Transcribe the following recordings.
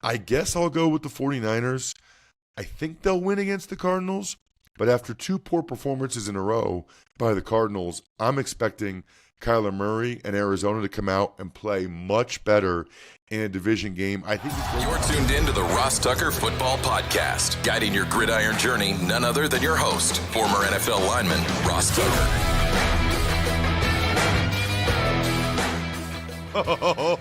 I guess I'll go with the 49ers. I think they'll win against the Cardinals, but after two poor performances in a row by the Cardinals, I'm expecting Kyler Murray and Arizona to come out and play much better in a division game. I think You're tuned in to the Ross Tucker Football Podcast, guiding your gridiron journey, none other than your host, former NFL lineman Ross Tucker.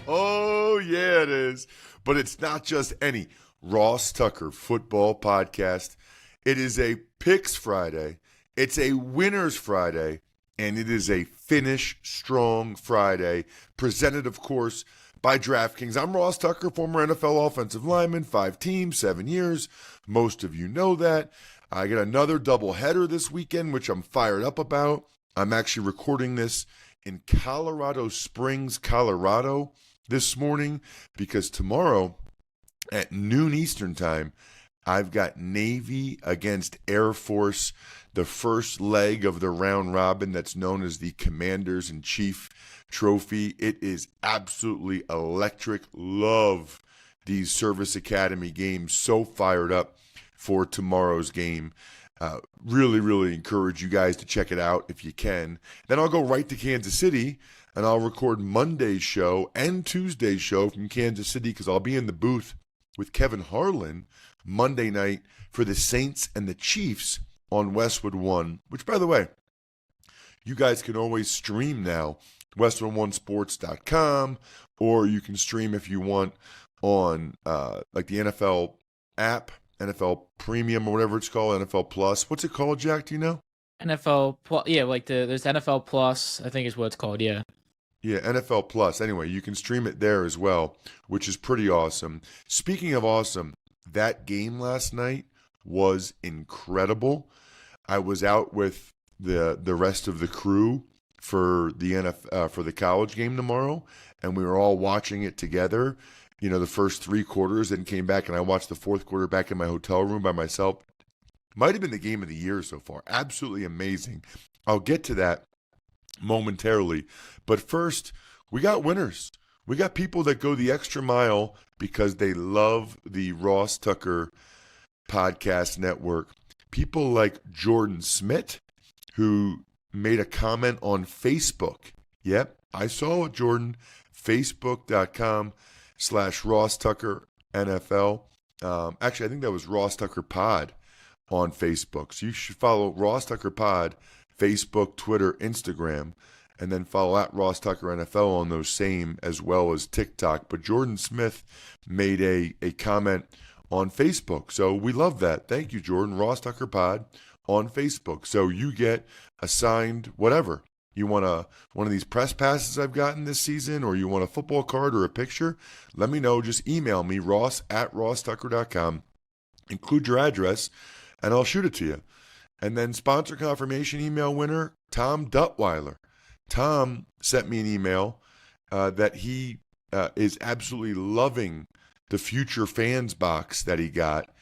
Oh, yeah, it is. But it's not just any Ross Tucker Football Podcast. It is a Picks Friday. It's a Winners Friday. And it is a Finish Strong Friday. Presented, of course, by DraftKings. I'm Ross Tucker, former NFL offensive lineman, 5 teams, 7 years. Most of you know that. I got another doubleheader this weekend, which I'm fired up about. I'm actually recording this in Colorado Springs, Colorado this morning because tomorrow at noon Eastern time, I've got Navy against Air Force, the first leg of the round robin that's known as the Commanders-in-Chief Trophy. It is absolutely electric. Love these Service Academy games. So fired up for tomorrow's game. Really encourage you guys to check it out if you can. Then I'll go right to Kansas City, and I'll record Monday's show and Tuesday's show from Kansas City because I'll be in the booth with Kevin Harlan Monday night for the Saints and the Chiefs on Westwood One, which, by the way, you guys can always stream now, westwood1sports.com, or you can stream if you want on like the NFL app, NFL Premium or whatever it's called, NFL Plus. What's it called, Jack? Do you know? NFL Plus, yeah, like there's NFL Plus, I think is what it's called, yeah. Yeah, NFL Plus. Anyway, you can stream it there as well, which is pretty awesome. Speaking of awesome, that game last night was incredible. I was out with the rest of the crew for the college game tomorrow, and we were all watching it together. You know, the first 3 quarters, then came back and I watched the fourth quarter back in my hotel room by myself. Might have been the game of the year so far. Absolutely amazing. I'll get to that momentarily. But first, we got winners. We got people that go the extra mile because they love the Ross Tucker Podcast Network. People like Jordan Smith, who made a comment on Facebook. Yep, I saw it, Jordan. Facebook.com/Ross Tucker NFL. Actually, I think that was Ross Tucker Pod on Facebook. So you should follow Ross Tucker Pod, Facebook, Twitter, Instagram, and then follow at Ross Tucker NFL on those same as well as TikTok. But Jordan Smith made a comment on Facebook. So we love that. Thank you, Jordan. Ross Tucker Pod on Facebook. So you get assigned whatever. You want one of these press passes I've gotten this season, or you want a football card or a picture, let me know. Just email me, ross@rosstucker.com. Include your address, and I'll shoot it to you. And then sponsor confirmation email winner, Tom Duttweiler. Tom sent me an email that he is absolutely loving the Future Fans box that he got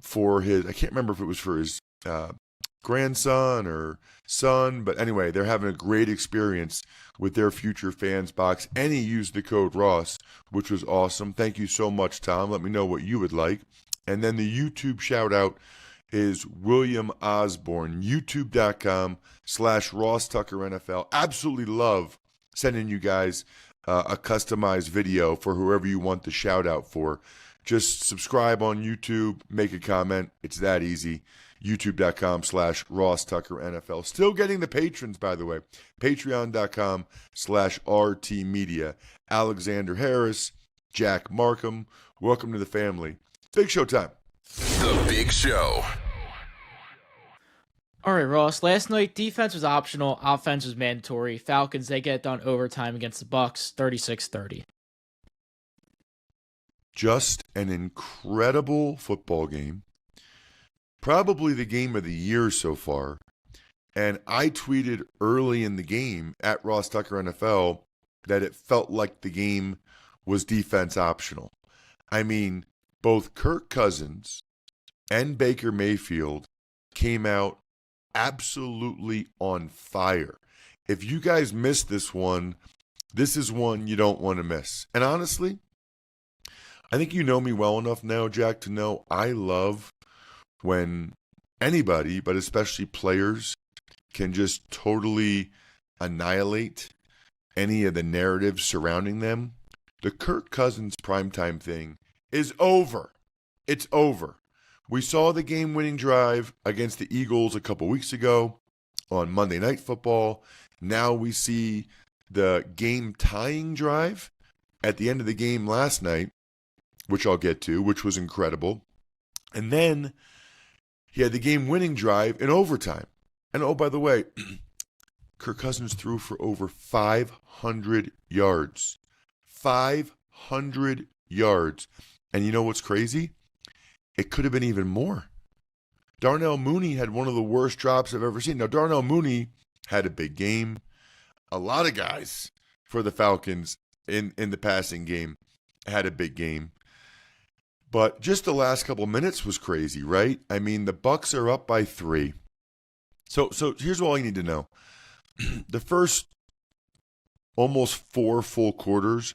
for his, I can't remember if it was for his grandson or son, but anyway, they're having a great experience with their Future Fans box, and he used the code Ross, which was awesome. Thank you so much, Tom. Let me know what you would like. And then the YouTube shout out is William Osborne, youtube.com/Ross Tucker NFL. Absolutely love sending you guys a customized video for whoever you want the shout out for. Just subscribe on YouTube, make a comment. It's that easy. youtube.com/Ross Tucker NFL. Still getting the patrons, by the way. Patreon.com/RT Media. Alexander Harris, Jack Markham. Welcome to the family. Big Show time. The Big Show. All right, Ross. Last night, defense was optional. Offense was mandatory. Falcons, they get it done overtime against the Bucs, 36-30. Just an incredible football game. Probably the game of the year so far. And I tweeted early in the game at Ross Tucker NFL that it felt like the game was defense optional. I mean, both Kirk Cousins and Baker Mayfield came out absolutely on fire. If you guys missed this one, this is one you don't want to miss. And honestly, I think you know me well enough now, Jack, to know I love when anybody, but especially players, can just totally annihilate any of the narratives surrounding them. The Kirk Cousins primetime thing is over. It's over. We saw the game-winning drive against the Eagles a couple weeks ago on Monday Night Football. Now we see the game-tying drive at the end of the game last night, which I'll get to, which was incredible. And then he had the game-winning drive in overtime. And oh, by the way, Kirk Cousins threw for over 500 yards. 500 yards. And you know what's crazy? It could have been even more. Darnell Mooney had one of the worst drops I've ever seen. Now, Darnell Mooney had a big game. A lot of guys for the Falcons in the passing game had a big game. But just the last couple minutes was crazy, right? I mean, the Bucs are up by 3. So here's all you need to know. The first almost 4 full quarters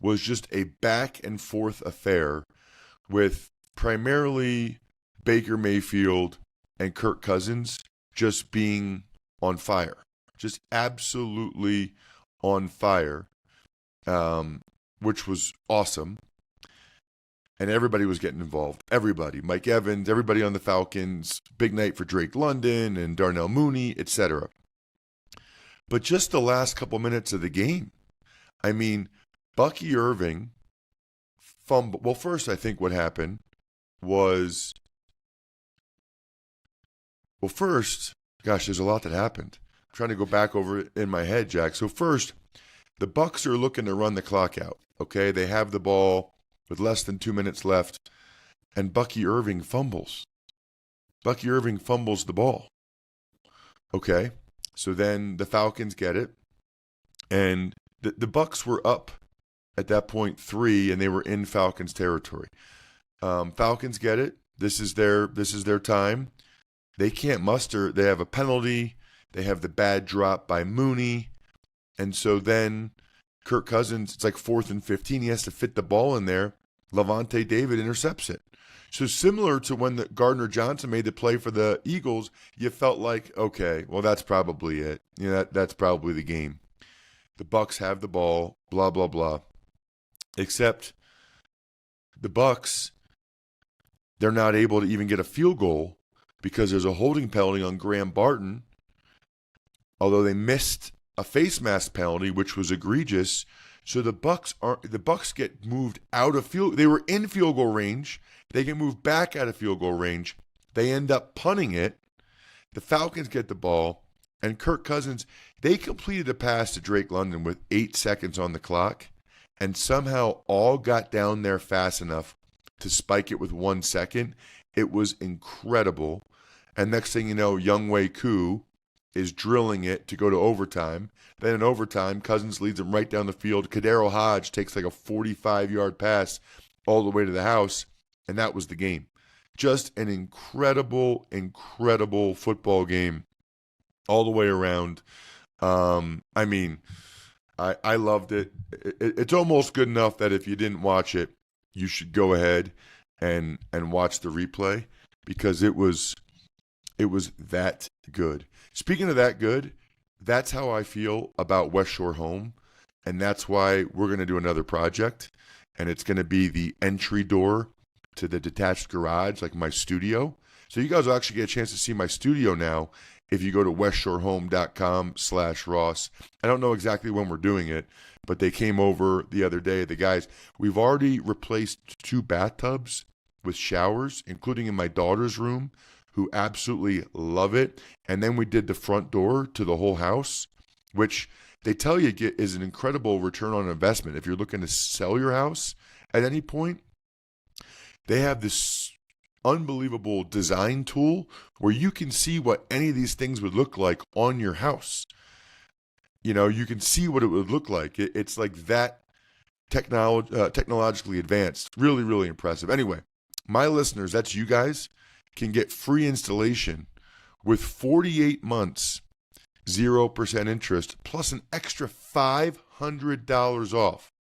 was just a back and forth affair with primarily Baker Mayfield and Kirk Cousins just being on fire. Just absolutely on fire, which was awesome. And everybody was getting involved. Everybody. Mike Evans, everybody on the Falcons. Big night for Drake London and Darnell Mooney, etc. But just the last couple minutes of the game, I mean, Bucky Irving fumbled. Well, first, I think what happened was, gosh, there's a lot that happened. I'm trying to go back over it in my head, Jack. So first, the Bucs are looking to run the clock out. Okay, they have the ball with less than 2 minutes left, and Bucky Irving fumbles. Bucky Irving fumbles the ball. Okay, so then the Falcons get it, and the Bucs were up at that point 3, and they were in Falcons territory. Falcons get it. This is their time. They can't muster. They have a penalty. They have the bad drop by Mooney, and so then Kirk Cousins, it's like 4th and 15. He has to fit the ball in there. Levante David intercepts it. So similar to when Gardner Johnson made the play for the Eagles, you felt like, okay, well, that's probably it. You know, that's probably the game. The Bucs have the ball, blah, blah, blah. Except the Bucs, they're not able to even get a field goal because there's a holding penalty on Graham Barton, although they missed a face mask penalty, which was egregious. So the Bucs get moved out of field. They were in field goal range. They get moved back out of field goal range. They end up punting it. The Falcons get the ball, and Kirk Cousins, they completed a pass to Drake London with 8 seconds on the clock, and somehow all got down there fast enough to spike it with 1 second. It was incredible. And next thing you know, Younghoe Koo is drilling it to go to overtime. Then in overtime, Cousins leads him right down the field. Kadero Hodge takes like a 45-yard pass all the way to the house, and that was the game. Just an incredible, incredible football game all the way around. I mean, I loved it. It's almost good enough that if you didn't watch it, you should go ahead and watch the replay because it was that good. Speaking of that good, that's how I feel about West Shore Home, and that's why we're going to do another project, and it's going to be the entry door to the detached garage, like my studio. So you guys will actually get a chance to see my studio now if you go to westshorehome.com/Ross. I don't know exactly when we're doing it, but they came over the other day, the guys. We've already replaced 2 bathtubs with showers, including in my daughter's room, who absolutely love it. And then we did the front door to the whole house, which they tell you is an incredible return on investment. If you're looking to sell your house at any point, they have this unbelievable design tool where you can see what any of these things would look like on your house. You know, you can see what it would look like. It's like that technologically advanced. Really, really impressive. Anyway, my listeners, that's you guys, can get free installation with 48 months, 0% interest, plus an extra $500 off.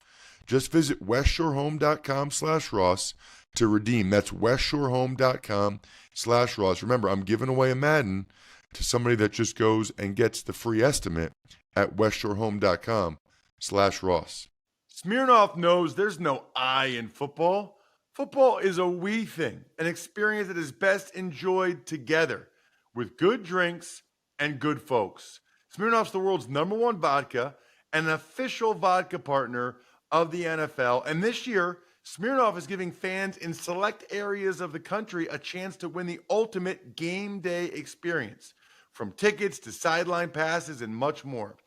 Just visit westshorehome.com/Ross to redeem. That's westshorehome.com/Ross. Remember, I'm giving away a Madden to somebody that just goes and gets the free estimate at westshorehome.com/Ross. Smirnoff knows there's no I in football. Football is a we thing, an experience that is best enjoyed together with good drinks and good folks. Smirnoff's the world's #1 vodka and an official vodka partner of the NFL. And this year, Smirnoff is giving fans in select areas of the country a chance to win the ultimate game day experience, from tickets to sideline passes and much more.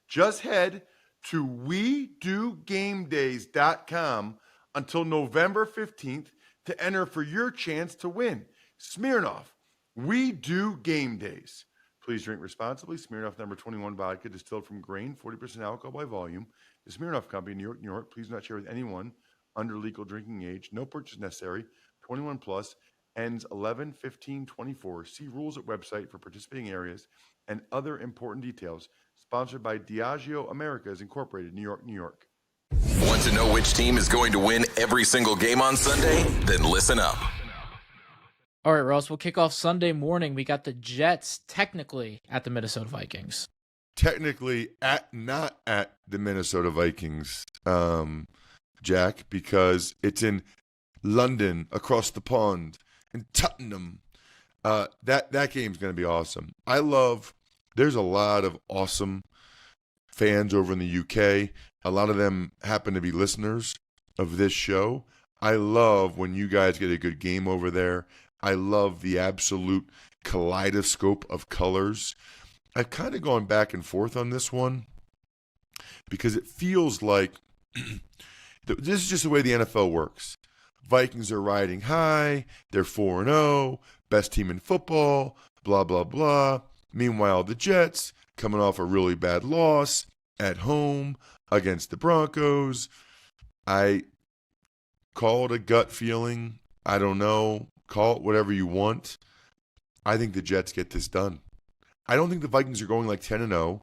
Just head to WeDoGameDays.com until November 15th to enter for your chance to win. Smirnoff, We Do Game Days. Please drink responsibly. Smirnoff number 21 vodka, distilled from grain, 40% alcohol by volume. The Smirnoff Company, New York, New York. Please do not share with anyone under legal drinking age. No purchase necessary. 21 plus. Ends 11/15/24. See rules at website for participating areas and other important details. Sponsored by Diageo Americas Incorporated, New York, New York. Want to know which team is going to win every single game on Sunday? Then listen up. All right, Ross, we'll kick off Sunday morning. We got the Jets technically at the Minnesota Vikings. Technically not at the Minnesota Vikings, Jack, because it's in London, across the pond, in Tottenham. That game's going to be awesome. There's a lot of awesome fans over in the UK. A lot of them happen to be listeners of this show. I love when you guys get a good game over there. I love the absolute kaleidoscope of colors. I've kind of gone back and forth on this one because it feels like this is just the way the NFL works. Vikings are riding high. They're 4-0, best team in football, blah, blah, blah. Meanwhile, the Jets coming off a really bad loss at home against the Broncos. I call it a gut feeling. I don't know. Call it whatever you want. I think the Jets get this done. I don't think the Vikings are going like 10-0.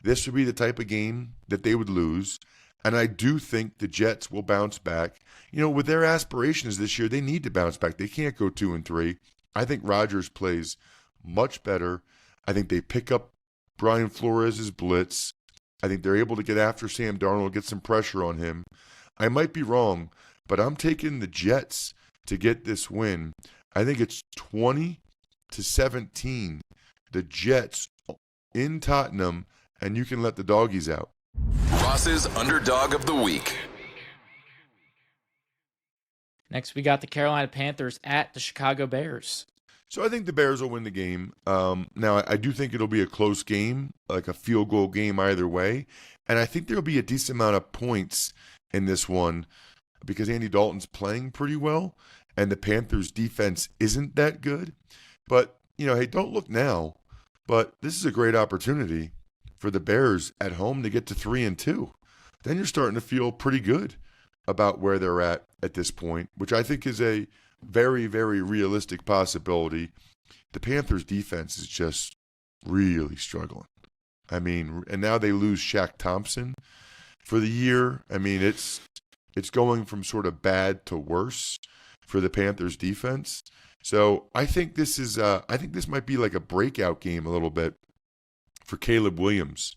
This would be the type of game that they would lose. And I do think the Jets will bounce back. You know, with their aspirations this year, they need to bounce back. They can't go 2-3. I think Rodgers plays much better. I think they pick up Brian Flores' blitz. I think they're able to get after Sam Darnold, get some pressure on him. I might be wrong, but I'm taking the Jets to get this win. I think it's 20-17. The Jets in Tottenham, and you can let the doggies out. Ross's Underdog of the Week. Next, we got the Carolina Panthers at the Chicago Bears. So I think the Bears will win the game. Now, I do think it'll be a close game, like a field goal game either way. And I think there'll be a decent amount of points in this one because Andy Dalton's playing pretty well, and the Panthers' defense isn't that good. But, hey, don't look now. But this is a great opportunity for the Bears at home to get to 3-2. Then you're starting to feel pretty good about where they're at this point, which I think is a very, very realistic possibility. The Panthers' defense is just really struggling. I mean, and now they lose Shaq Thompson for the year. I mean, it's going from sort of bad to worse for the Panthers' defense. So I think this might be like a breakout game a little bit for Caleb Williams,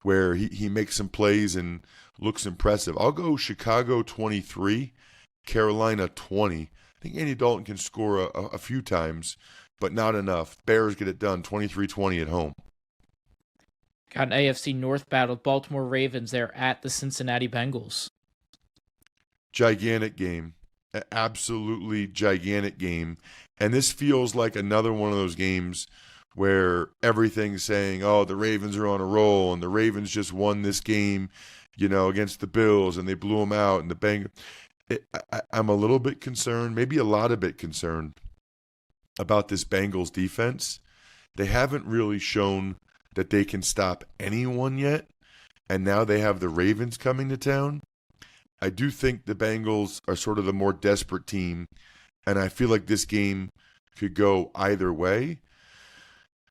where he makes some plays and looks impressive. I'll go Chicago 23, Carolina 20. I think Andy Dalton can score a few times, but not enough. Bears get it done 23-20 at home. Got an AFC North battle. Baltimore Ravens there at the Cincinnati Bengals. Gigantic game. An absolutely gigantic game. And this feels like another one of those games where everything's saying, oh, the Ravens are on a roll, and the Ravens just won this game, against the Bills, and they blew them out, and the Bengals. I'm a little bit concerned, maybe a lot of bit concerned about this Bengals defense. They haven't really shown that they can stop anyone yet, and now they have the Ravens coming to town. I do think the Bengals are sort of the more desperate team, and I feel like this game could go either way.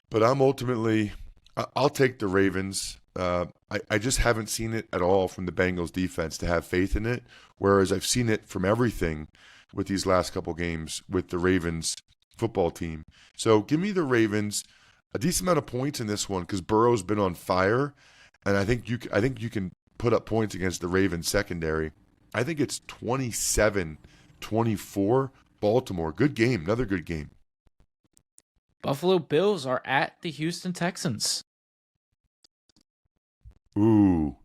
But I'll take the Ravens. I just haven't seen it at all from the Bengals defense to have faith in it, whereas I've seen it from everything with these last couple games with the Ravens football team. So give me the Ravens, a decent amount of points in this one because Burrow's been on fire, and I think you can put up points against the Ravens secondary. I think it's 27-24 Baltimore. Good game, another good game. Buffalo Bills are at the Houston Texans. Ooh,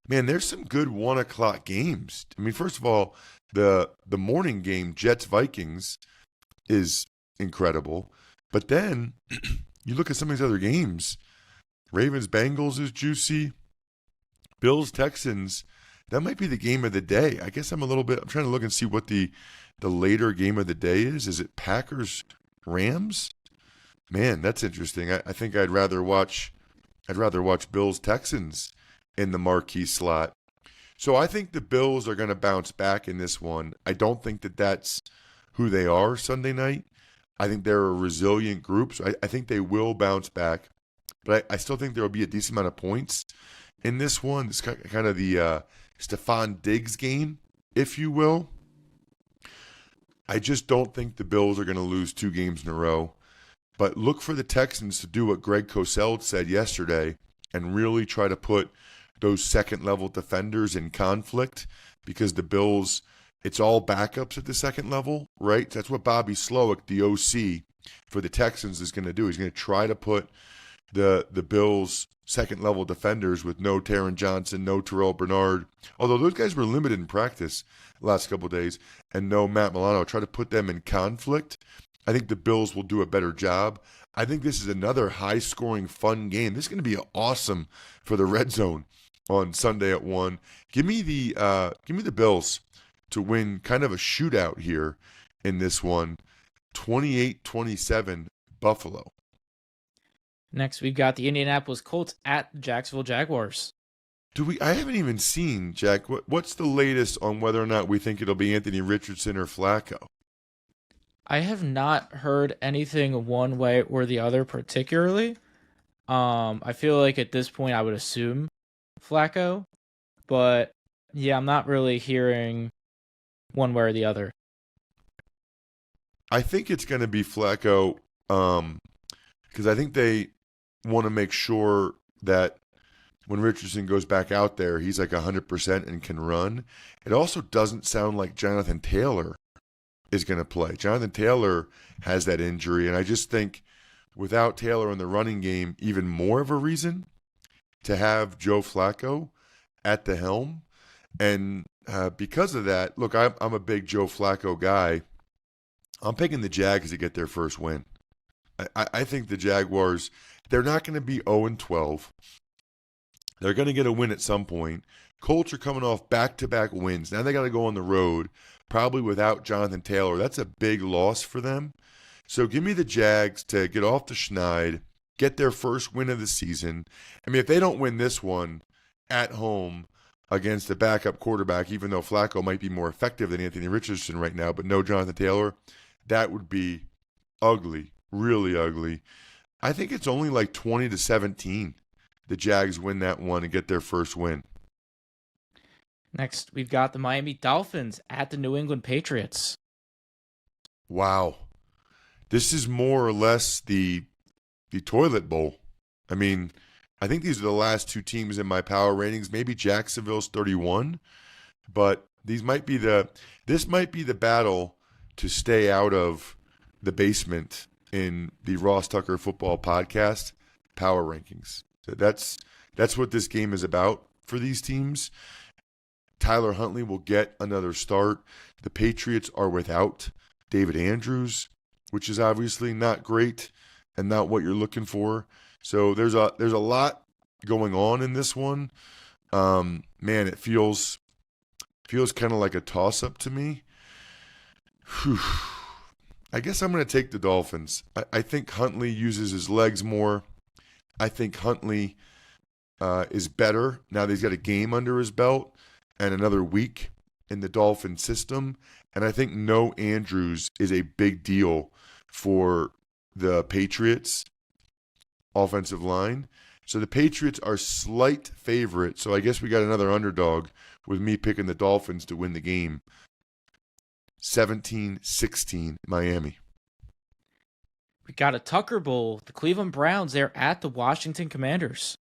man, there's some good 1 o'clock games. I mean, first of all, the morning game, Jets Vikings, is incredible. But then you look at some of these other games. Ravens Bengals is juicy. Bills Texans, that might be the game of the day. I guess I'm trying to look and see what the later game of the day is. Is it Packers Rams? Man, that's interesting. I think I'd rather watch Bills Texans in the marquee slot. So I think the Bills are going to bounce back in this one. I don't think that that's who they are Sunday night. I think they're a resilient group, so I think they will bounce back. But I still think there will be a decent amount of points in this one. It's kind of the Stephon Diggs game, if you will. I just don't think the Bills are going to lose 2 games in a row. But look for the Texans to do what Greg Cosell said yesterday and really try to put those second-level defenders in conflict because the Bills, it's all backups at the second level, right? That's what Bobby Slowick, the OC for the Texans, is going to do. He's going to try to put the Bills' second-level defenders with no Taron Johnson, no Terrell Bernard, although those guys were limited in practice the last couple of days, and no Matt Milano. Try to put them in conflict. I think the Bills will do a better job. I think this is another high-scoring, fun game. This is going to be awesome for the red zone on Sunday at 1. Give me the Bills to win kind of a shootout here in this one. 28-27 Buffalo. Next, we've got the Indianapolis Colts at the Jacksonville Jaguars. I haven't even seen, Jack. What's the latest on whether or not we think it'll be Anthony Richardson or Flacco? I have not heard anything one way or the other particularly. I feel like at this point I would assume Flacco, but yeah, I'm not really hearing one way or the other. I think it's going to be Flacco because I think they want to make sure that when Richardson goes back out there, he's like 100% and can run. It also doesn't sound like Jonathan Taylor is going to play. Jonathan Taylor has that injury, and I just think without Taylor in the running game, even more of a reason to have Joe Flacco at the helm. And because of that, look, I'm a big Joe Flacco guy. I'm picking the Jags to get their first win. I think the Jaguars, they're not going to be 0-12. They're going to get a win at some point. Colts are coming off back-to-back wins. Now they got to go on the road, probably without Jonathan Taylor. That's a big loss for them. So give me the Jags to get off the schneid, get their first win of the season. I mean, if they don't win this one at home against a backup quarterback, even though Flacco might be more effective than Anthony Richardson right now, but no Jonathan Taylor, that would be ugly, really ugly. I think it's only like 20-17. The Jags win that one and get their first win. Next, we've got the Miami Dolphins at the New England Patriots. Wow. This is more or less the toilet bowl. I mean, I think these are the last 2 teams in my power ratings. Maybe Jacksonville's 31, but this might be the battle to stay out of the basement in the Ross Tucker Football Podcast power rankings. So that's what this game is about for these teams. Tyler Huntley will get another start. The Patriots are without David Andrews, which is obviously not great and not what you're looking for. So there's a lot going on in this one. Man, it feels kind of like a toss-up to me. Whew. I guess I'm going to take the Dolphins. I think Huntley uses his legs more. I think Huntley is better now that he's got a game under his belt and another week in the Dolphin system. And I think no Andrews is a big deal for the Patriots offensive line. So the Patriots are slight favorite. So I guess we got another underdog with me picking the Dolphins to win the game. 17-16 Miami. We got a Tucker Bowl. The Cleveland Browns, they're at the Washington Commanders.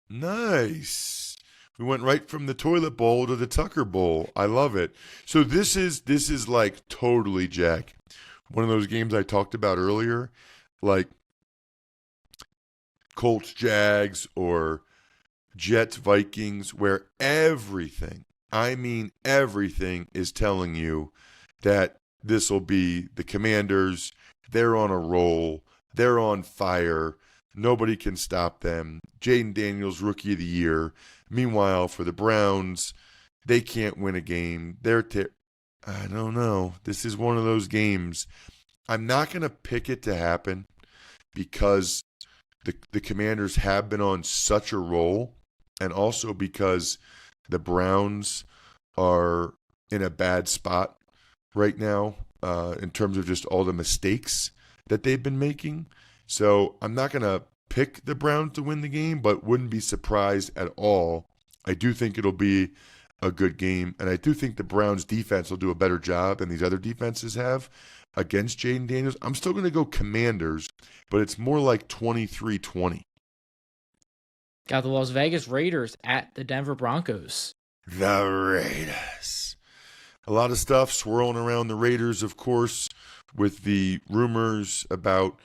Nice. We went right from the toilet bowl to the Tucker Bowl. I love it. So this is like totally, Jack, one of those games I talked about earlier, like Colts Jags or Jets Vikings, where everything, I mean everything, is telling you that this will be the Commanders. They're on a roll. They're on fire. Nobody can stop them. Jaden Daniels, Rookie of the Year. Meanwhile, for the Browns, they can't win a game. I don't know. This is one of those games. I'm not going to pick it to happen because the Commanders have been on such a roll, and also because the Browns are in a bad spot right now in terms of just all the mistakes that they've been making. So I'm not going to pick the Browns to win the game, but wouldn't be surprised at all. I do think it'll be a good game, and I do think the Browns defense will do a better job than these other defenses have against Jaden Daniels. I'm still going to go Commanders, but it's more like 23-20. Got the Las Vegas Raiders at the Denver Broncos. The Raiders. A lot of stuff swirling around the Raiders, of course, with the rumors about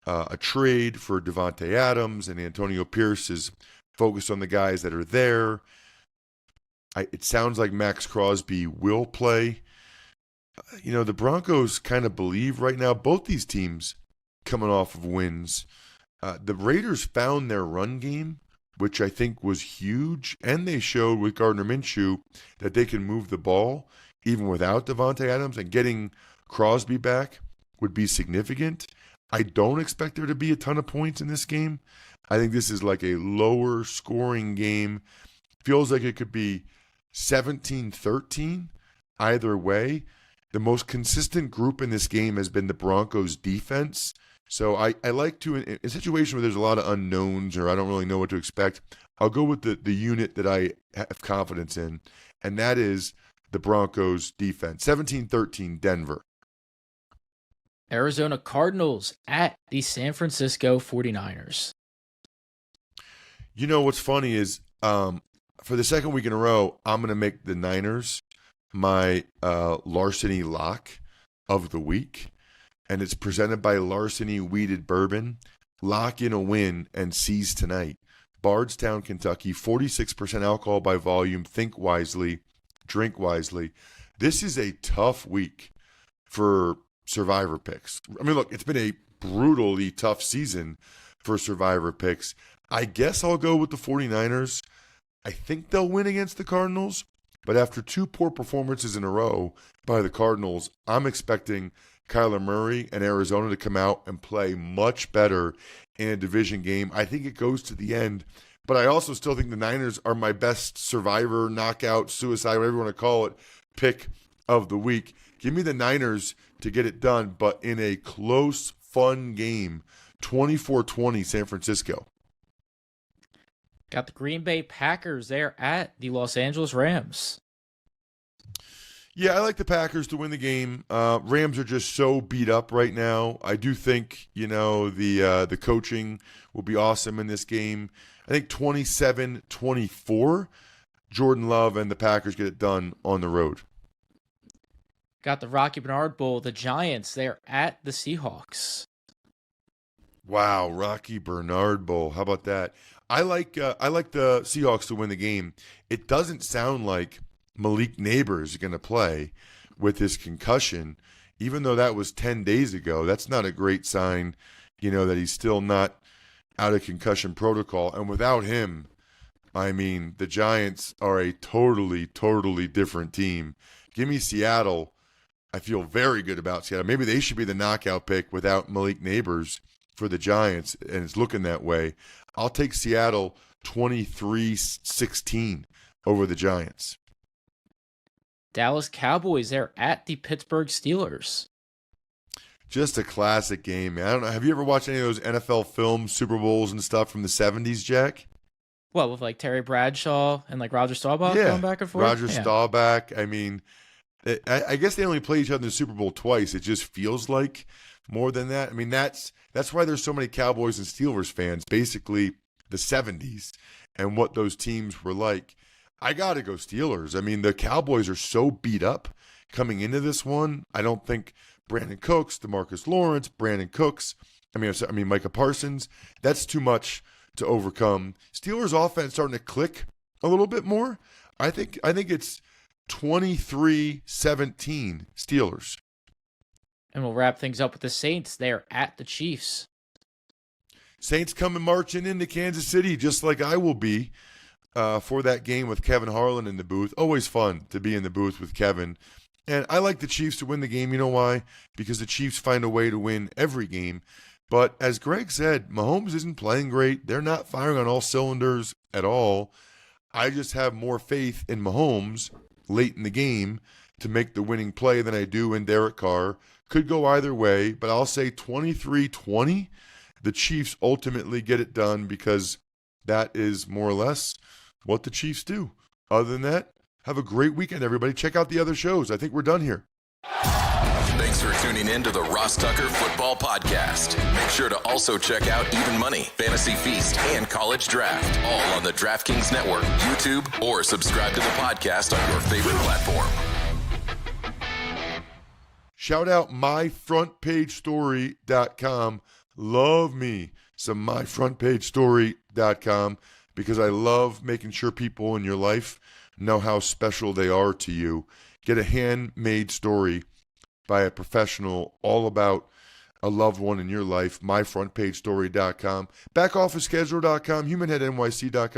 a trade for Devontae Adams, and Antonio Pierce is focused on the guys that are there. It sounds like Max Crosby will play. The Broncos kind of believe right now, both these teams coming off of wins. The Raiders found their run game, which I think was huge, and they showed with Gardner Minshew that they can move the ball even without Devontae Adams, and getting Crosby back would be significant. I don't expect there to be a ton of points in this game. I think this is like a lower scoring game. Feels like it could be 17-13 either way. The most consistent group in this game has been the Broncos defense. So I like to, in a situation where there's a lot of unknowns or I don't really know what to expect, I'll go with the unit that I have confidence in, and that is the Broncos defense. 17-13 Denver. Arizona Cardinals at the San Francisco 49ers. You know what's funny is for the second week in a row, I'm going to make the Niners my Larceny lock of the week. And it's presented by Larceny Weeded Bourbon. Lock in a win and seize tonight. Bardstown, Kentucky, 46% alcohol by volume. Think wisely, drink wisely. This is a tough week for Survivor picks. I mean, look, it's been a brutally tough season for Survivor picks. I guess I'll go with the 49ers. I think they'll win against the Cardinals, but after two poor performances in a row by the Cardinals, I'm expecting Kyler Murray and Arizona to come out and play much better in a division game. I think it goes to the end, but I also still think the Niners are my best Survivor, knockout, suicide, whatever you want to call it, pick of the week. Give me the Niners to get it done, but in a close, fun game, 24-20 San Francisco. Got the Green Bay Packers there at the Los Angeles Rams. Yeah, I like the Packers to win the game. Rams are just so beat up right now. I do think, the coaching will be awesome in this game. I think 27-24, Jordan Love and the Packers get it done on the road. Got the Rocky Bernard Bowl, the Giants there at the Seahawks. Wow, Rocky Bernard Bowl. How about that? I like the Seahawks to win the game. It doesn't sound like Malik Neighbors is going to play with his concussion, even though that was 10 days ago. That's not a great sign, that he's still not out of concussion protocol. And without him, I mean, the Giants are a totally, totally different team. Give me Seattle. I feel very good about Seattle. Maybe they should be the knockout pick without Malik Neighbors for the Giants, and it's looking that way. I'll take Seattle 23-16 over the Giants. Dallas Cowboys there at the Pittsburgh Steelers. Just a classic game, man. I don't know. Have you ever watched any of those NFL film Super Bowls and stuff from the 70s, Jack? What, with like Terry Bradshaw and like Roger Staubach going back and forth? Roger Staubach. I mean, I guess they only play each other in the Super Bowl twice. It just feels like more than that. I mean, that's why there's so many Cowboys and Steelers fans, basically the 70s and what those teams were like. I got to go Steelers. I mean, the Cowboys are so beat up coming into this one. I don't think Brandon Cooks, DeMarcus Lawrence, Brandon Cooks, I mean Micah Parsons, that's too much to overcome. Steelers offense starting to click a little bit more. I think it's 23-17 Steelers. And we'll wrap things up with the Saints. They're at the Chiefs. Saints coming marching into Kansas City just like I will be for that game with Kevin Harlan in the booth. Always fun to be in the booth with Kevin. And I like the Chiefs to win the game. You know why? Because the Chiefs find a way to win every game. But as Greg said, Mahomes isn't playing great. They're not firing on all cylinders at all. I just have more faith in Mahomes late in the game to make the winning play than I do in Derek Carr. Could go either way, but I'll say 23-20. The Chiefs ultimately get it done because that is more or less what the Chiefs do. Other than that, have a great weekend, everybody. Check out the other shows. I think we're done here. Thanks for tuning in to the Ross Tucker Football Podcast. Make sure to also check out Even Money, Fantasy Feast, and College Draft, all on the DraftKings Network, YouTube, or subscribe to the podcast on your favorite platform. Shout out myfrontpagestory.com. Love me some myfrontpagestory.com because I love making sure people in your life know how special they are to you. Get a handmade story by a professional all about a loved one in your life. Myfrontpagestory.com. Backofficeschedule.com. Humanheadnyc.com.